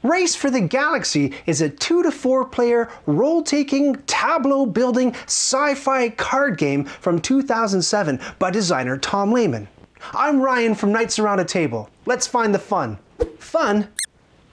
Race for the Galaxy is a 2 to 4 player role-taking, tableau-building sci-fi card game from 2007 by designer Tom Lehman. I'm Ryan from Knights Around a Table. Let's find the fun. Fun?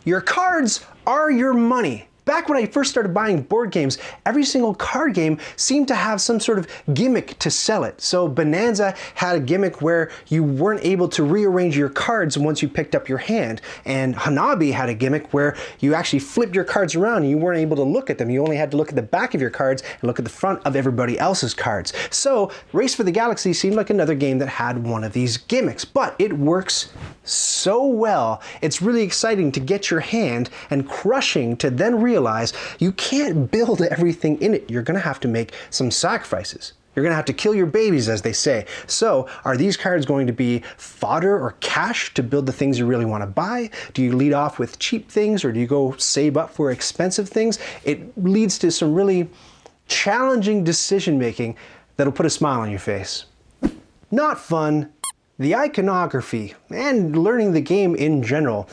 Your cards are your money. Back when I first started buying board games, every single card game seemed to have some sort of gimmick to sell it. So Bonanza had a gimmick where you weren't able to rearrange your cards once you picked up your hand. And Hanabi had a gimmick where you actually flipped your cards around and you weren't able to look at them. You only had to look at the back of your cards and look at the front of everybody else's cards. So Race for the Galaxy seemed like another game that had one of these gimmicks, but it works so well. It's really exciting to get your hand and crushing to then realize you can't build everything in it. You're gonna have to make some sacrifices. You're gonna have to kill your babies, as they say. So are these cards going to be fodder or cash to build the things you really wanna buy? Do you lead off with cheap things or do you go save up for expensive things? It leads to some really challenging decision making that'll put a smile on your face. Not fun. The iconography and learning the game in general.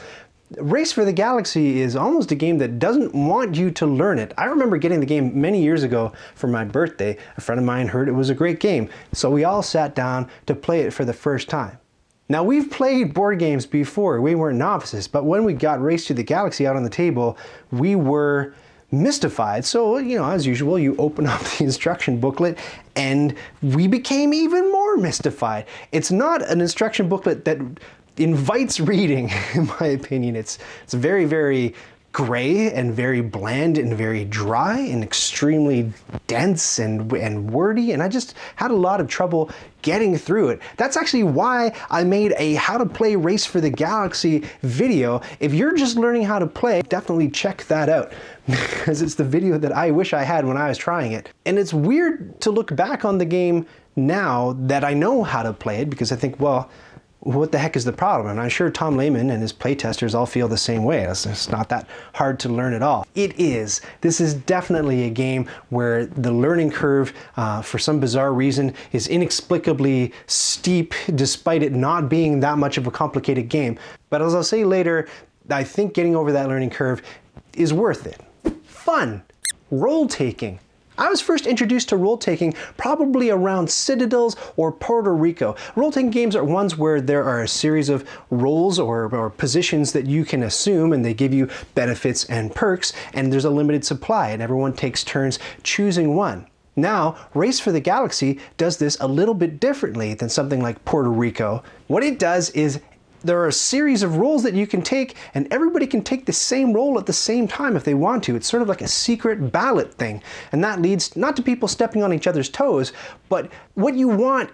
Race for the Galaxy is almost a game that doesn't want you to learn it. I remember getting the game many years ago for my birthday. A friend of mine heard it was a great game, so we all sat down to play it for the first time. Now, we've played board games before. We weren't novices, but when we got Race to the Galaxy out on the table, we were mystified. So, as usual, you open up the instruction booklet and we became even more mystified. It's not an instruction booklet that invites reading, in my opinion. It's very, very gray and very bland and very dry and extremely dense and wordy, and I just had a lot of trouble getting through it. That's actually why I made a how to play Race for the Galaxy video. If you're just learning how to play, definitely check that out, because it's the video that I wish I had when I was trying it. And it's weird to look back on the game now that I know how to play it, because I think, well, what the heck is the problem? And I'm sure Tom Lehman and his playtesters all feel the same way. It's not that hard to learn at all. It is. This is definitely a game where the learning curve, for some bizarre reason, is inexplicably steep, despite it not being that much of a complicated game. But as I'll say later, I think getting over that learning curve is worth it. Fun. Role-taking. I was first introduced to role-taking probably around Citadels or Puerto Rico. Role-taking games are ones where there are a series of roles or positions that you can assume, and they give you benefits and perks, and there's a limited supply, and everyone takes turns choosing one. Now, Race for the Galaxy does this a little bit differently than something like Puerto Rico. What it does is there are a series of roles that you can take, and everybody can take the same role at the same time if they want to. It's sort of like a secret ballot thing. And that leads not to people stepping on each other's toes, but what you want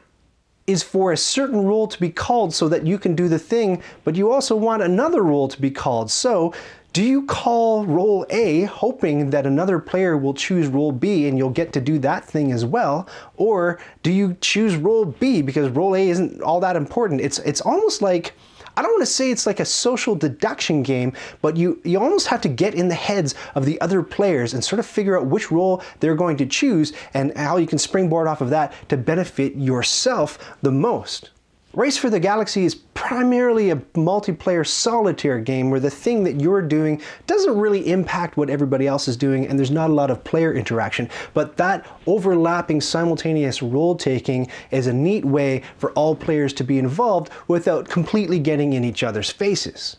is for a certain role to be called so that you can do the thing, but you also want another role to be called. So do you call role A hoping that another player will choose role B and you'll get to do that thing as well? Or do you choose role B because role A isn't all that important? It's almost like, I don't want to say it's like a social deduction game, but you almost have to get in the heads of the other players and sort of figure out which role they're going to choose and how you can springboard off of that to benefit yourself the most. Race for the Galaxy is primarily a multiplayer solitaire game where the thing that you're doing doesn't really impact what everybody else is doing, and there's not a lot of player interaction, but that overlapping simultaneous role-taking is a neat way for all players to be involved without completely getting in each other's faces.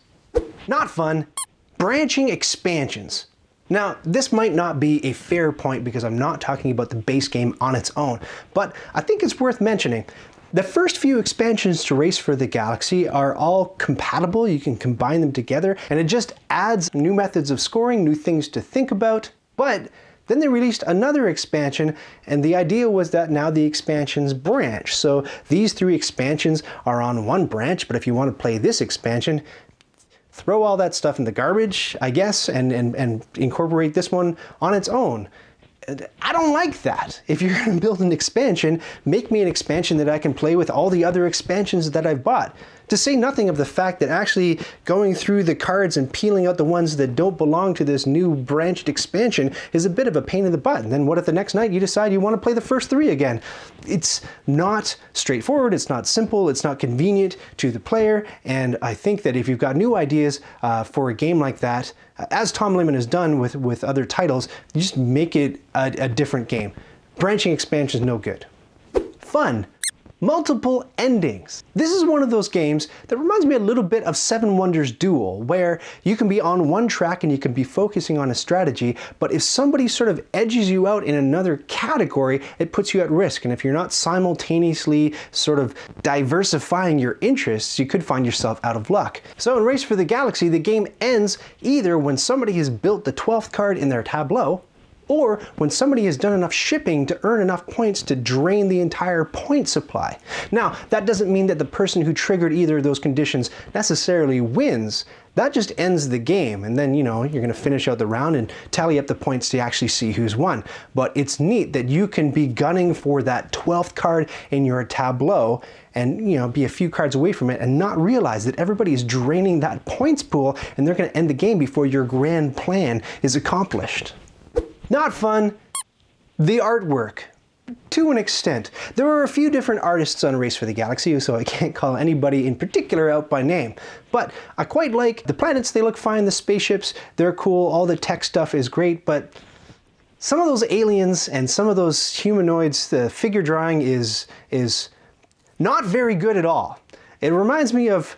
Not fun. Branching expansions. Now, this might not be a fair point because I'm not talking about the base game on its own, but I think it's worth mentioning. The first few expansions to Race for the Galaxy are all compatible. You can combine them together, and it just adds new methods of scoring, new things to think about. But then they released another expansion, and the idea was that now the expansions branch. So these 3 expansions are on one branch, but if you want to play this expansion, throw all that stuff in the garbage, I guess, and incorporate this one on its own. I don't like that. If you're going to build an expansion, make me an expansion that I can play with all the other expansions that I've bought. To say nothing of the fact that actually going through the cards and peeling out the ones that don't belong to this new branched expansion is a bit of a pain in the butt. And then what if the next night you decide you want to play the first 3 again? It's not straightforward, it's not simple, it's not convenient to the player, and I think that if you've got new ideas for a game like that, as Tom Lehman has done with other titles, you just make it a different game. Branching expansion is no good. Fun. Multiple endings. This is one of those games that reminds me a little bit of Seven Wonders Duel, where you can be on one track and you can be focusing on a strategy, but if somebody sort of edges you out in another category, it puts you at risk. And if you're not simultaneously sort of diversifying your interests, you could find yourself out of luck. So in Race for the Galaxy, the game ends either when somebody has built the 12th card in their tableau, or when somebody has done enough shipping to earn enough points to drain the entire point supply. Now, that doesn't mean that the person who triggered either of those conditions necessarily wins. That just ends the game, and then, you know, you're going to finish out the round and tally up the points to actually see who's won. But it's neat that you can be gunning for that 12th card in your tableau and, you know, be a few cards away from it and not realize that everybody is draining that points pool and they're going to end the game before your grand plan is accomplished. Not fun. The artwork. To an extent. There are a few different artists on Race for the Galaxy, so I can't call anybody in particular out by name. But I quite like the planets, they look fine, the spaceships, they're cool, all the tech stuff is great, but some of those aliens and some of those humanoids, the figure drawing is not very good at all. It reminds me of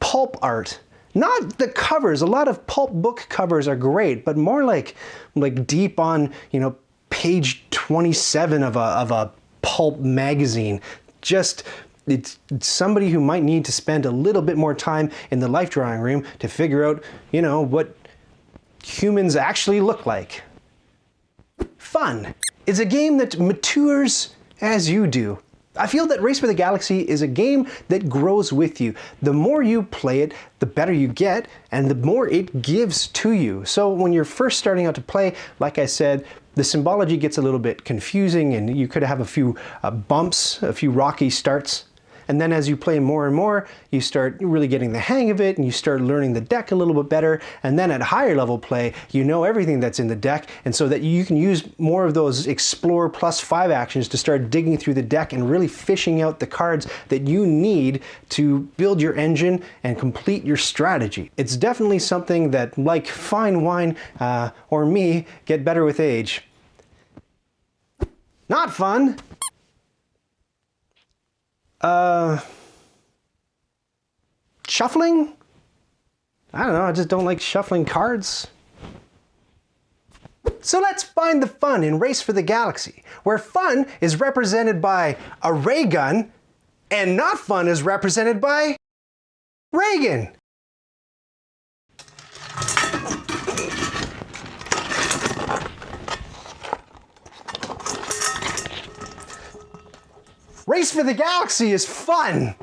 pulp art. Not the covers. A lot of pulp book covers are great, but more like deep on, you know, page 27 of a pulp magazine. Just, it's somebody who might need to spend a little bit more time in the life drawing room to figure out, you know, what humans actually look like. Fun. It's a game that matures as you do. I feel that Race for the Galaxy is a game that grows with you. The more you play it, the better you get, and the more it gives to you. So when you're first starting out to play, like I said, the symbology gets a little bit confusing and you could have a few bumps, a few rocky starts. And then as you play more and more, you start really getting the hang of it and you start learning the deck a little bit better. And then at higher level play, you know everything that's in the deck, and so that you can use more of those explore +5 actions to start digging through the deck and really fishing out the cards that you need to build your engine and complete your strategy. It's definitely something that, like fine wine or me, get better with age. Not fun. Shuffling? I don't know, I just don't like shuffling cards. So let's find the fun in Race for the Galaxy, where fun is represented by a ray gun and not fun is represented by Reagan. Race for the Galaxy is fun.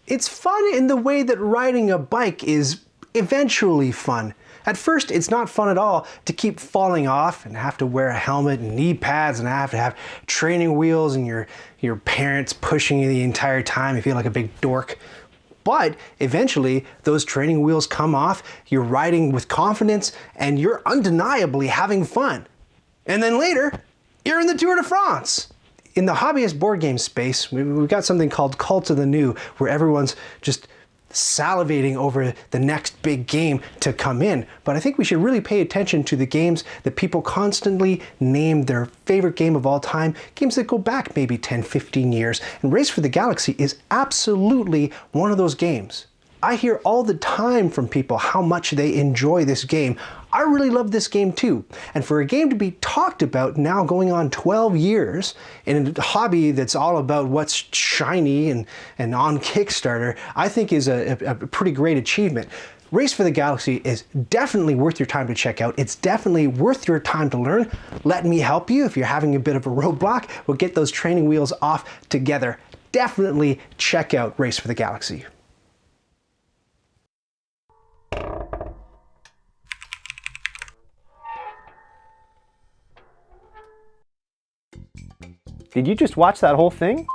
It's fun in the way that riding a bike is eventually fun. At first, it's not fun at all to keep falling off and have to wear a helmet and knee pads and have to have training wheels and your parents pushing you the entire time. You feel like a big dork. But eventually, those training wheels come off, you're riding with confidence, and you're undeniably having fun. And then later, you're in the Tour de France. In the hobbyist board game space, we've got something called Cult of the New, where everyone's just salivating over the next big game to come in. But I think we should really pay attention to the games that people constantly name their favorite game of all time, games that go back maybe 10, 15 years. And Race for the Galaxy is absolutely one of those games. I hear all the time from people how much they enjoy this game. I really love this game too. And for a game to be talked about now going on 12 years in a hobby that's all about what's shiny and on Kickstarter, I think is a pretty great achievement. Race for the Galaxy is definitely worth your time to check out. It's definitely worth your time to learn. Let me help you if you're having a bit of a roadblock. We'll get those training wheels off together. Definitely check out Race for the Galaxy. Did you just watch that whole thing?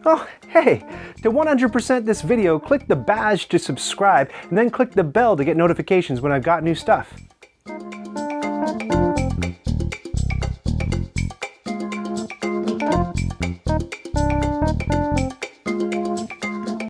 Oh, hey, to 100% this video, click the badge to subscribe, and then click the bell to get notifications when I've got new stuff.